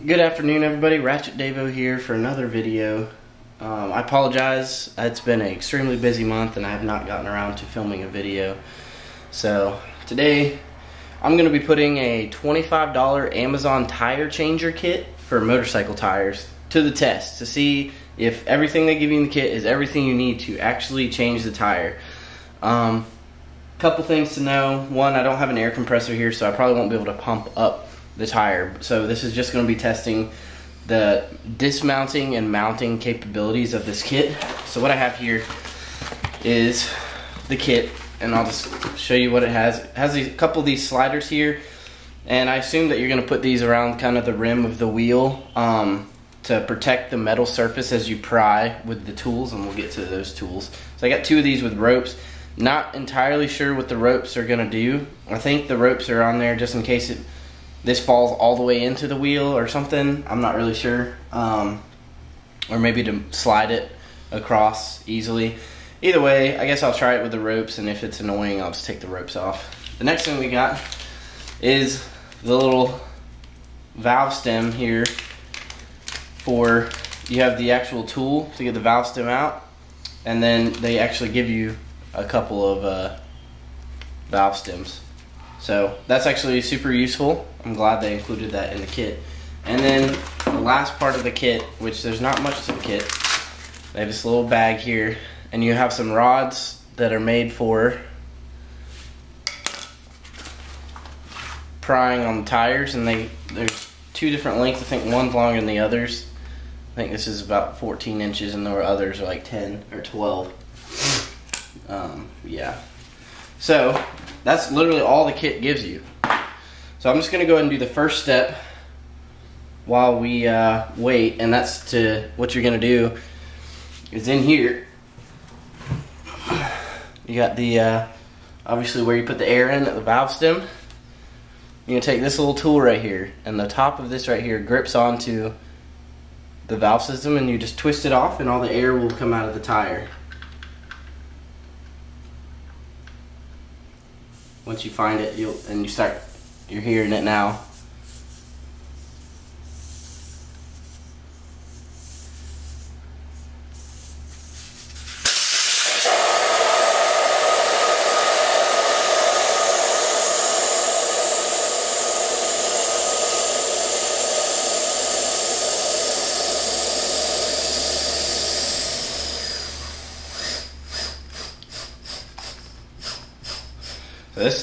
Good afternoon, everybody. Ratchet Davo here for another video. I apologize. It's been an extremely busy month and I have not gotten around to filming a video. So today I'm going to be putting a $25 Amazon tire changer kit for motorcycle tires to the test to see if everything they give you in the kit is everything you need to actually change the tire. Couple things to know. One, I don't have an air compressor here, so I probably won't be able to pump up the tire. So this is just going to be testing the dismounting and mounting capabilities of this kit. So what I have here is the kit, and I'll just show you what it has. It has a couple of these sliders here, and I assume that you're going to put these around kind of the rim of the wheel to protect the metal surface as you pry with the tools, and we'll get to those tools. So I got two of these with ropes. Not entirely sure what the ropes are going to do. I think the ropes are on there just in case this falls all the way into the wheel or something. I'm not really sure. Or maybe to slide it across easily. Either way, I guess I'll try it with the ropes, and if it's annoying, I'll just take the ropes off. The next thing we got is the little valve stem here for, you have the actual tool to get the valve stem out, and then they actually give you a couple of valve stems. So that's actually super useful. I'm glad they included that in the kit. And then the last part of the kit, which there's not much to the kit, they have this little bag here, and you have some rods that are made for prying on the tires, and there's two different lengths. I think one's longer than the others. I think this is about 14 inches and the others are like 10 or 12. Yeah. So that's literally all the kit gives you. So I'm just going to go ahead and do the first step while we wait, and that's what you're going to do is in here. You got the, obviously where you put the air in at the valve stem. You're going to take this little tool right here, and the top of this right here grips onto the valve system, and you just twist it off and all the air will come out of the tire. Once you find it, you're hearing it now.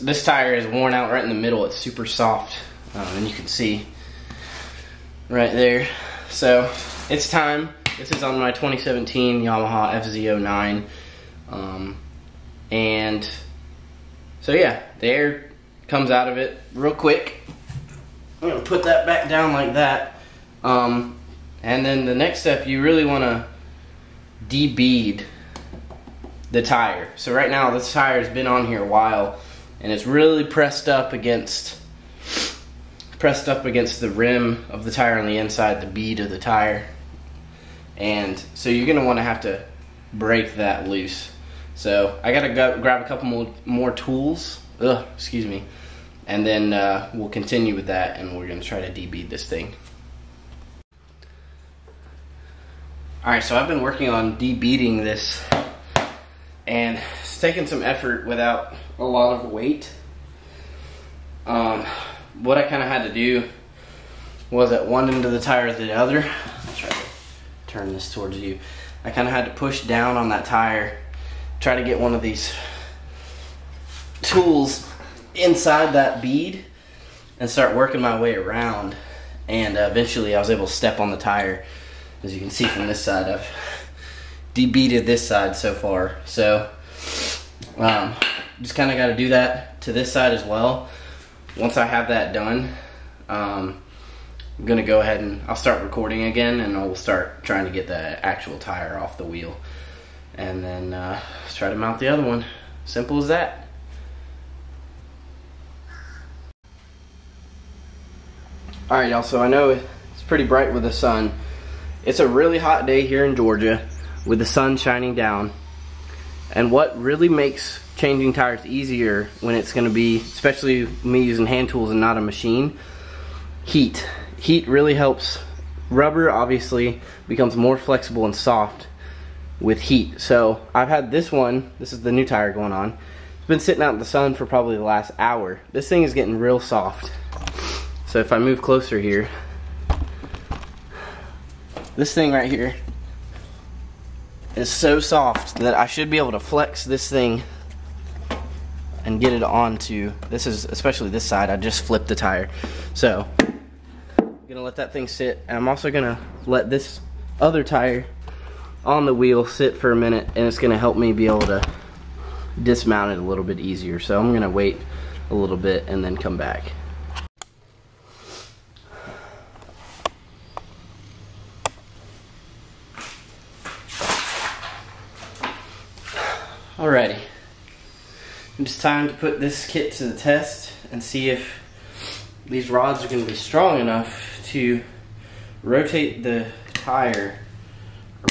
This tire is worn out right in the middle. It's super soft, and you can see right there. So it's time. This is on my 2017 Yamaha FZ09, and so yeah, the air comes out of it real quick. I'm gonna put that back down like that, and then the next step, you really want to debead the tire. So right now this tire has been on here a while, and it's really pressed up against the rim of the tire on the inside, the bead of the tire. And so you're gonna want to have to break that loose. So I gotta go grab a couple more tools, excuse me, and then we'll continue with that, and we're gonna try to debead this thing. Alright, so I've been working on debeading this, and it's taken some effort without a lot of weight. What I kind of had to do was at one end of the tire or the other. I'll try to turn this towards you. I kind of had to push down on that tire, try to get one of these tools inside that bead and start working my way around, and eventually I was able to step on the tire. As you can see from this side, I've debeaded this side so far. So just kind of got to do that to this side as well. Once I have that done, I'm gonna go ahead and I'll start recording again, and I'll start trying to get the actual tire off the wheel, and then try to mount the other one. Simple as that. Alright y'all, so I know it's pretty bright with the sun. It's a really hot day here in Georgia with the sun shining down, and what really makes changing tires easier when it's going to be, especially me using hand tools and not a machine, heat. Heat really helps. Rubber obviously becomes more flexible and soft with heat. So I've had this one, this is the new tire going on. It's been sitting out in the sun for probably the last hour. This thing is getting real soft. So if I move closer here, this thing right here is so soft that I should be able to flex this thing and get it onto, this is, especially this side, I just flipped the tire. So I'm gonna let that thing sit, and I'm also gonna let this other tire on the wheel sit for a minute, and it's gonna help me be able to dismount it a little bit easier. So I'm gonna wait a little bit and then come back. Alrighty, it's time to put this kit to the test and see if these rods are going to be strong enough to rotate the tire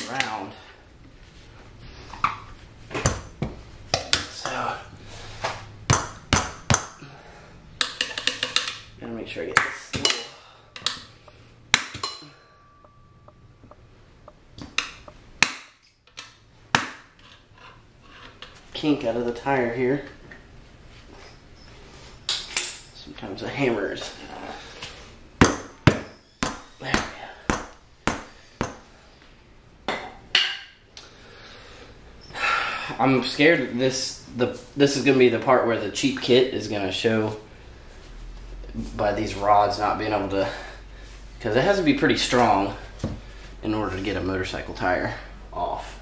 around. So, gotta make sure I get this little kink out of the tire here. Sometimes the hammers. There we go. I'm scared that this is going to be the part where the cheap kit is going to show by these rods not being able to, because it has to be pretty strong in order to get a motorcycle tire off.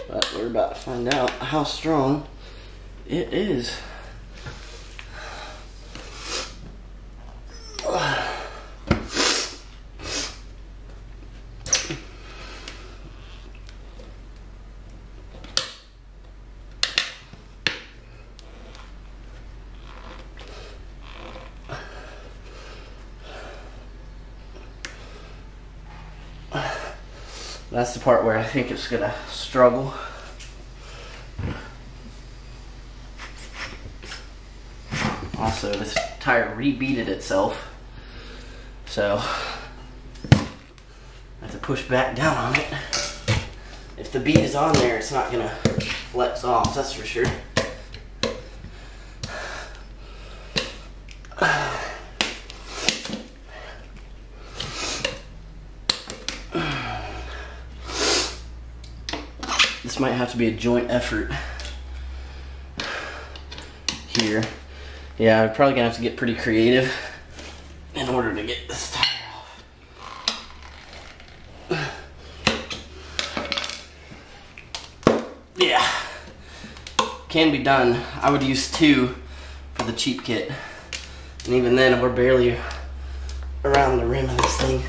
But we're about to find out how strong it is. That's the part where I think it's gonna struggle. Also, this tire rebeaded itself, so I have to push back down on it. If the bead is on there, it's not gonna flex off, that's for sure. This might have to be a joint effort here. Yeah, I'm probably gonna have to get pretty creative in order to get this tire off. Yeah, can be done. I would use 2 for the cheap kit, and even then we're barely around the rim of this thing.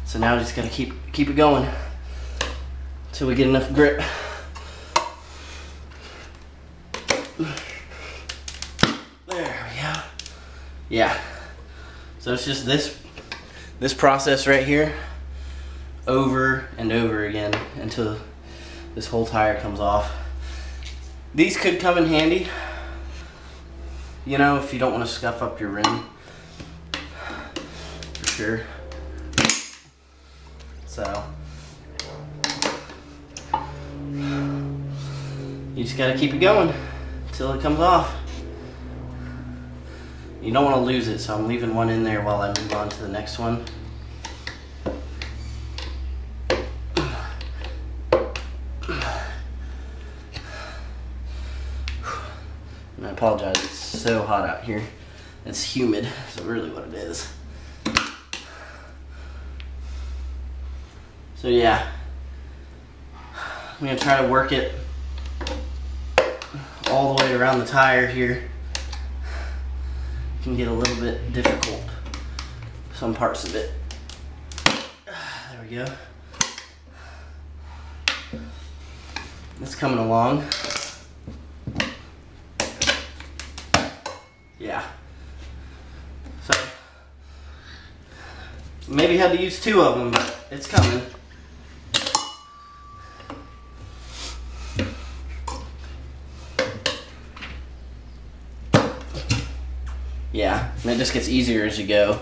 So now I just gotta keep it going till we get enough grip. There we go. Yeah. So it's just this process right here over and over again until this whole tire comes off. These could come in handy, you know, if you don't want to scuff up your rim, for sure. So you just gotta keep it going until it comes off. You don't want to lose it, so I'm leaving one in there while I move on to the next one. And I apologize, it's so hot out here. It's humid, so really what it is. So yeah, I'm gonna try to work it all the way around the tire here. Can get a little bit difficult, some parts of it. There we go. It's coming along. Yeah. So maybe had to use 2 of them, but it's coming. Yeah, and it just gets easier as you go.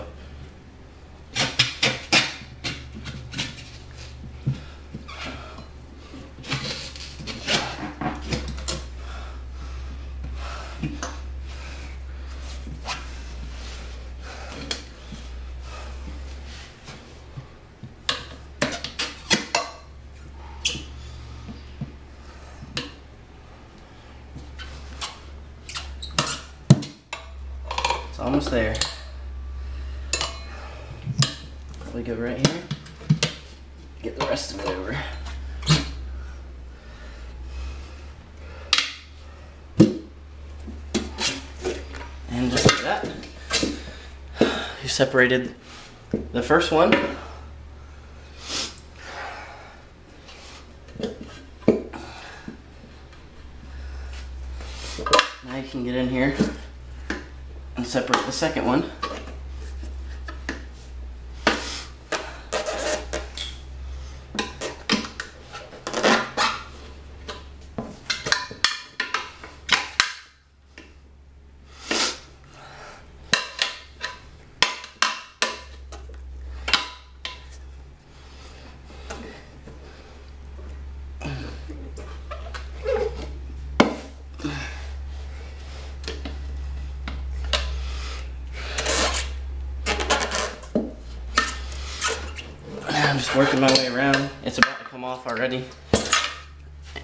Almost there. Probably go right here. Get the rest of it over. And just like that, you separated the first one. Now you can get in here and separate the second one. I'm just working my way around. It's about to come off already.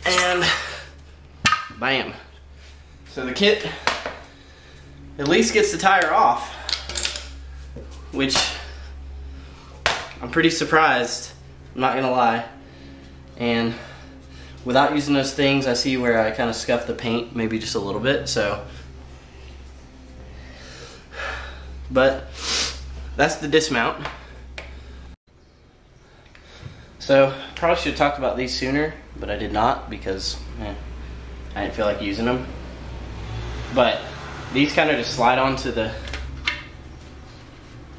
And bam. So the kit at least gets the tire off, which I'm pretty surprised, I'm not gonna lie. And without using those things, I see where I kind of scuffed the paint, maybe just a little bit, so. But that's the dismount. So, probably should have talked about these sooner, but I did not because I didn't feel like using them. But these kind of just slide onto the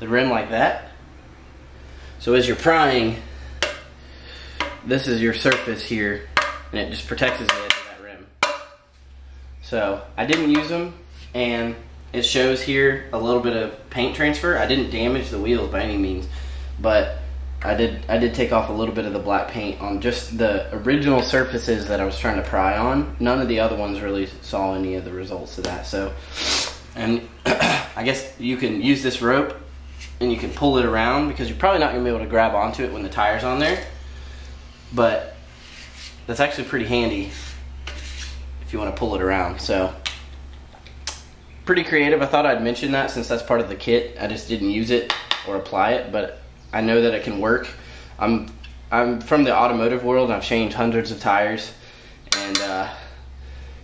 rim like that. So as you're prying, this is your surface here, and it just protects the edge of that rim. So I didn't use them, and it shows here a little bit of paint transfer. I didn't damage the wheels by any means, but I did take off a little bit of the black paint on just the original surfaces that I was trying to pry on. None of the other ones really saw any of the results of that. So, and I guess you can use this rope and you can pull it around because you're probably not gonna be able to grab onto it when the tire's on there. But that's actually pretty handy if you want to pull it around. So, pretty creative. I thought I'd mention that since that's part of the kit. I just didn't use it or apply it, but I know that it can work. I'm from the automotive world, and I've changed hundreds of tires, and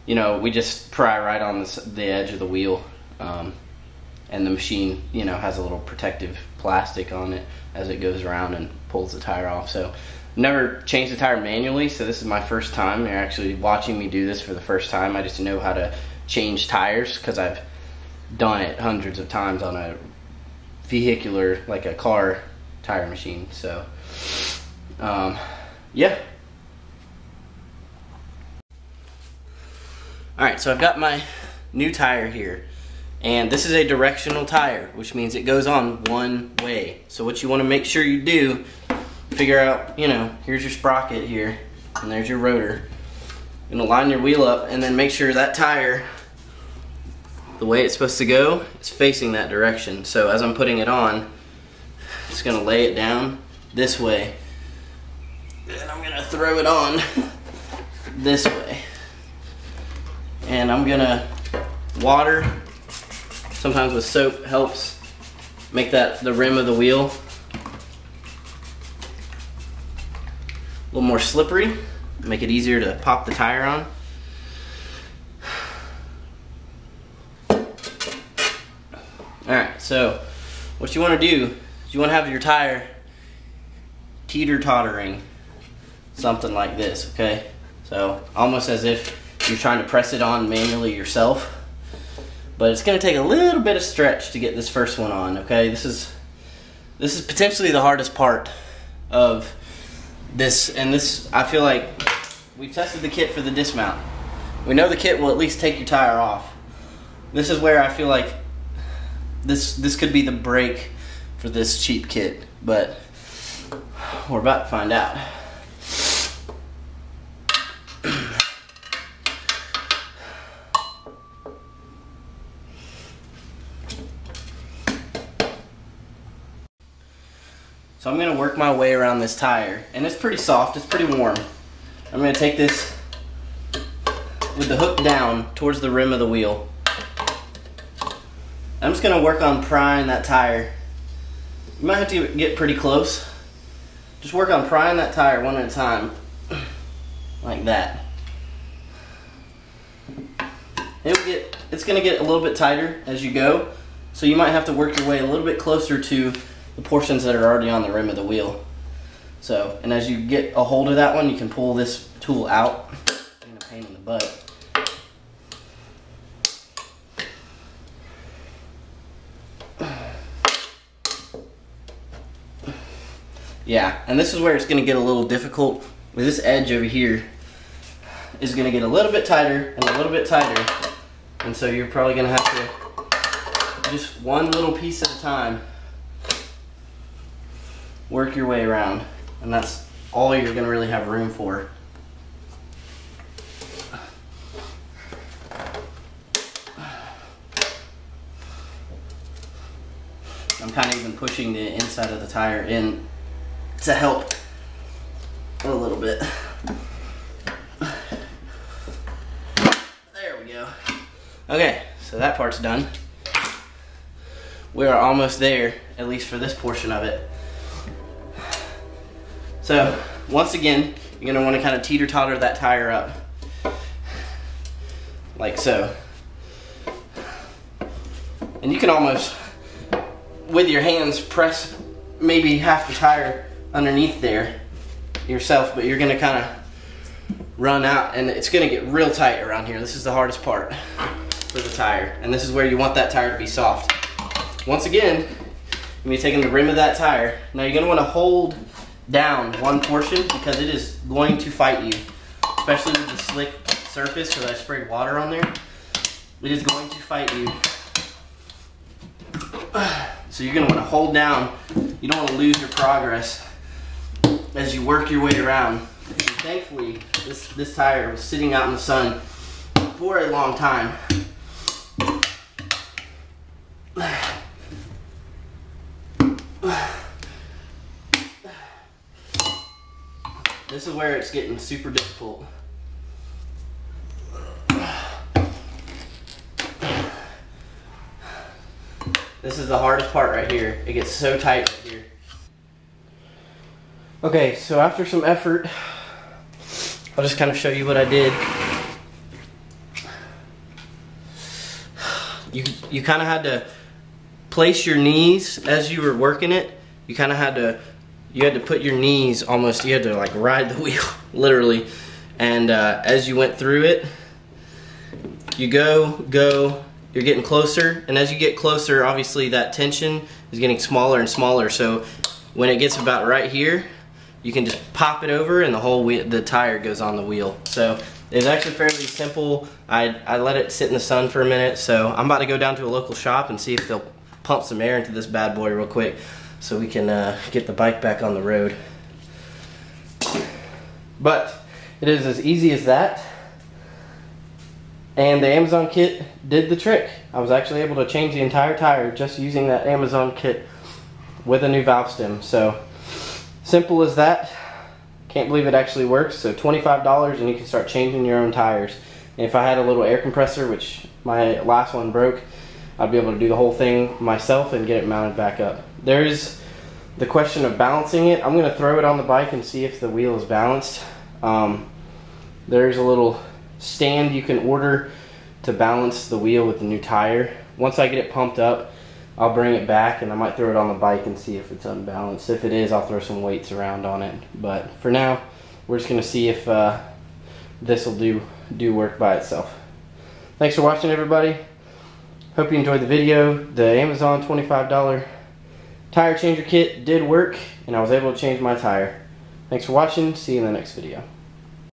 you know, we just pry right on the edge of the wheel, and the machine, you know, has a little protective plastic on it as it goes around and pulls the tire off. So never changed the tire manually, so this is my first time. You're actually watching me do this for the first time. I just know how to change tires because I've done it hundreds of times on a vehicular, like a car tire machine. So yeah. Alright, so I've got my new tire here, and this is a directional tire, which means it goes on one way. So what you want to make sure you do, figure out, you know, here's your sprocket here and there's your rotor. You're gonna line your wheel up and then make sure that tire, the way it's supposed to go, is facing that direction. So as I'm putting it on, just gonna lay it down this way, and I'm gonna throw it on this way, and I'm gonna water, sometimes with soap helps make that the rim of the wheel a little more slippery, make it easier to pop the tire on. Alright, so what you want to do, you want to have your tire teeter-tottering, something like this, okay? So almost as if you're trying to press it on manually yourself, but it's going to take a little bit of stretch to get this first one on, okay? This is potentially the hardest part of this, and this, I feel like we tested the kit for the dismount. We know the kit will at least take your tire off. This is where I feel like this could be the break for this cheap kit, but we're about to find out. So I'm gonna work my way around this tire, and it's pretty soft, it's pretty warm. I'm gonna take this with the hook down towards the rim of the wheel. I'm just gonna work on prying that tire. You might have to get pretty close. Just work on prying that tire one at a time, like that. It's gonna get a little bit tighter as you go, so you might have to work your way a little bit closer to the portions that are already on the rim of the wheel. So, and as you get a hold of that one, you can pull this tool out. Being a pain in the butt. Yeah, and this is where it's going to get a little difficult. With this edge over here is going to get a little bit tighter and a little bit tighter, and so you're probably going to have to just one little piece at a time work your way around, and that's all you're going to really have room for. I'm kind of even pushing the inside of the tire in to help a little bit. There we go. Okay, so that part's done. We are almost there, at least for this portion of it. So, once again, you're going to want to kind of teeter-totter that tire up. Like so. And you can almost, with your hands, press maybe half the tire underneath there yourself, but you're going to kind of run out, and it's going to get real tight around here. This is the hardest part for the tire, and this is where you want that tire to be soft. Once again, you're going to be taking the rim of that tire. Now you're going to want to hold down one portion because it is going to fight you, especially with the slick surface because I sprayed water on there. It is going to fight you. So you're going to want to hold down. You don't want to lose your progress as you work your way around. And thankfully, this tire was sitting out in the sun for a long time. This is where it's getting super difficult. This is the hardest part right here. It gets so tight right here. Okay, so after some effort, I'll just kind of show you what I did. You kind of had to place your knees as you were working it. You kind of had to, you had to put your knees almost, you had to like ride the wheel, literally. And as you went through it, you go, you're getting closer, and as you get closer, obviously that tension is getting smaller and smaller. So when it gets about right here, you can just pop it over and the whole wheel, the tire goes on the wheel. So it's actually fairly simple. I let it sit in the sun for a minute, so I'm about to go down to a local shop and see if they'll pump some air into this bad boy real quick so we can get the bike back on the road. But it is as easy as that. And the Amazon kit did the trick. I was actually able to change the entire tire just using that Amazon kit with a new valve stem. So simple as that. Can't believe it actually works. So $25 and you can start changing your own tires. And if I had a little air compressor, which my last one broke, I'd be able to do the whole thing myself and get it mounted back up. There's the question of balancing it. I'm going to throw it on the bike and see if the wheel is balanced. There's a little stand you can order to balance the wheel with the new tire. Once I get it pumped up, I'll bring it back and I might throw it on the bike and see if it's unbalanced. If it is, I'll throw some weights around on it. But for now, we're just going to see if this will do work by itself. Thanks for watching, everybody. Hope you enjoyed the video. The Amazon $25 tire changer kit did work, and I was able to change my tire. Thanks for watching. See you in the next video.